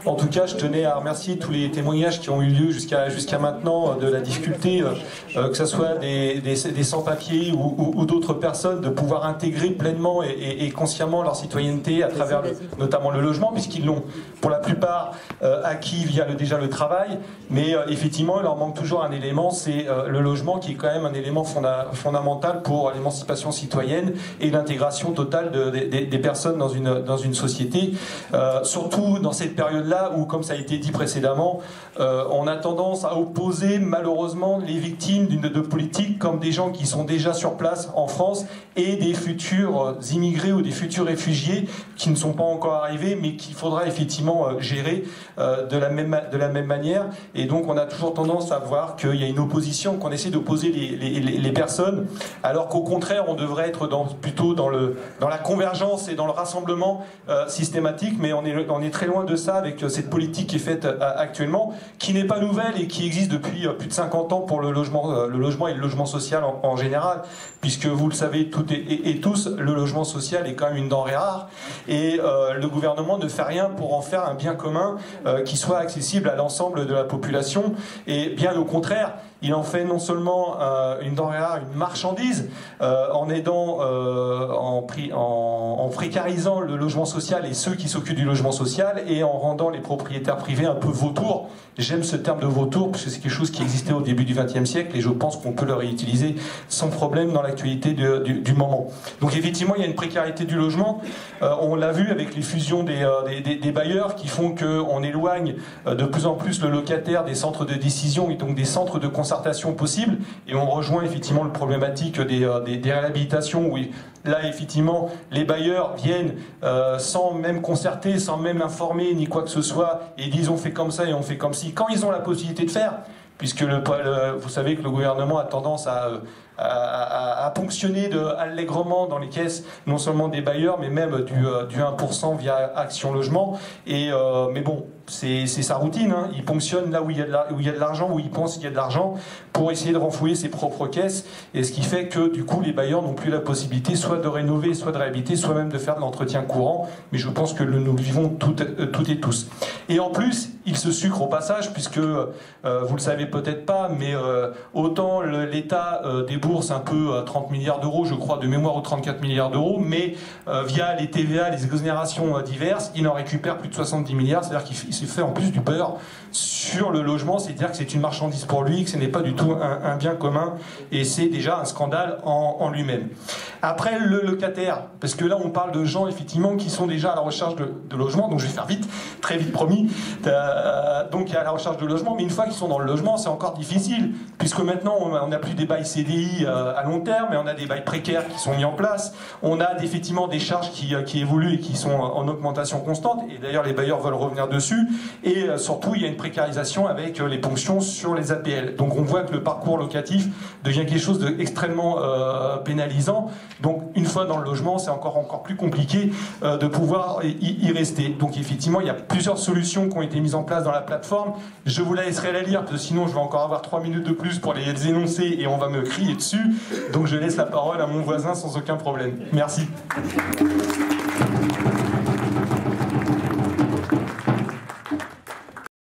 En tout cas, je tenais à remercier tous les témoignages qui ont eu lieu jusqu'à maintenant de la difficulté, que ce soit des sans-papiers ou d'autres personnes, de pouvoir intégrer pleinement et consciemment leur citoyenneté à travers notamment le logement, puisqu'ils l'ont pour la plupart acquis via déjà le travail. Mais effectivement, il leur manque toujours un élément, c'est le logement, qui est quand même un élément fondamental pour l'émancipation citoyenne et l'intégration totale des personnes dans une société. Surtout dans cette période-là où, comme ça a été dit précédemment, on a tendance à opposer malheureusement les victimes de politiques comme des gens qui sont déjà sur place en France et des futurs immigrés ou des futurs réfugiés qui ne sont pas encore arrivés mais qu'il faudra effectivement gérer de la même manière. Et donc on a toujours tendance à voir qu'il y a une opposition, qu'on essaie d'opposer les personnes, alors qu'au contraire on devrait être plutôt dans la convergence et dans le rassemblement systématique, mais on est très loin de ça avec cette politique qui est faite actuellement, qui n'est pas nouvelle et qui existe depuis plus de 50 ans pour le logement et le logement social en général, puisque vous le savez toutes et tous, le logement social est quand même une denrée rare et le gouvernement ne fait rien pour en faire un bien commun qui soit accessible à l'ensemble de la population, et bien au contraire, il en fait non seulement une denrée rare, une marchandise, en aidant, en précarisant le logement social et ceux qui s'occupent du logement social, et en rendant les propriétaires privés un peu vautours. J'aime ce terme de vautour parce que c'est quelque chose qui existait au début du XXe siècle et je pense qu'on peut le réutiliser sans problème dans l'actualité du moment. Donc effectivement, il y a une précarité du logement. On l'a vu avec les fusions des bailleurs qui font qu'on éloigne de plus en plus le locataire des centres de décision et donc des centres de concertation possibles. Et on rejoint effectivement le problématique des réhabilitations où là effectivement les bailleurs viennent sans même concerter, sans même informer ni quoi que ce soit et disent on fait comme ça et on fait comme si, quand ils ont la possibilité de faire, puisque vous savez que le gouvernement a tendance à ponctionner allègrement dans les caisses non seulement des bailleurs mais même du 1% via Action Logement, mais bon, c'est sa routine, hein. Il ponctionne là où il y a de l'argent, où il pense qu'il y a de l'argent, pour essayer de renflouer ses propres caisses, et ce qui fait que du coup les bailleurs n'ont plus la possibilité soit de rénover, soit de réhabiliter, soit même de faire de l'entretien courant, mais je pense que nous le vivons toutes et tous. Et en plus, il se sucre au passage, puisque vous le savez peut-être pas, mais autant l'État débourse un peu 30 milliards d'euros, je crois de mémoire, ou 34 milliards d'euros, mais via les TVA, les exonérations diverses, il en récupère plus de 70 milliards, c'est-à-dire qu'il s'est fait en plus du beurre sur le logement, c'est-à-dire que c'est une marchandise pour lui, que ce n'est pas du tout un bien commun, et c'est déjà un scandale en lui-même. Après, le locataire, parce que là on parle de gens effectivement qui sont déjà à la recherche de logement, donc je vais faire vite, très vite promis, donc à la recherche de logement, mais une fois qu'ils sont dans le logement, c'est encore difficile, puisque maintenant on n'a plus des bails CDI à long terme, mais on a des bails précaires qui sont mis en place, on a effectivement des charges qui évoluent et qui sont en augmentation constante, et d'ailleurs les bailleurs veulent revenir dessus, et surtout il y a une précarisation avec les ponctions sur les APL. Donc on voit que le parcours locatif devient quelque chose d'extrêmement pénalisant. Donc une fois dans le logement, c'est encore plus compliqué de pouvoir y rester. Donc effectivement, il y a plusieurs solutions qui ont été mises en place dans la plateforme. Je vous la laisserai la lire, parce que sinon je vais encore avoir 3 minutes de plus pour les énoncer et on va me crier dessus. Donc je laisse la parole à mon voisin sans aucun problème. Merci.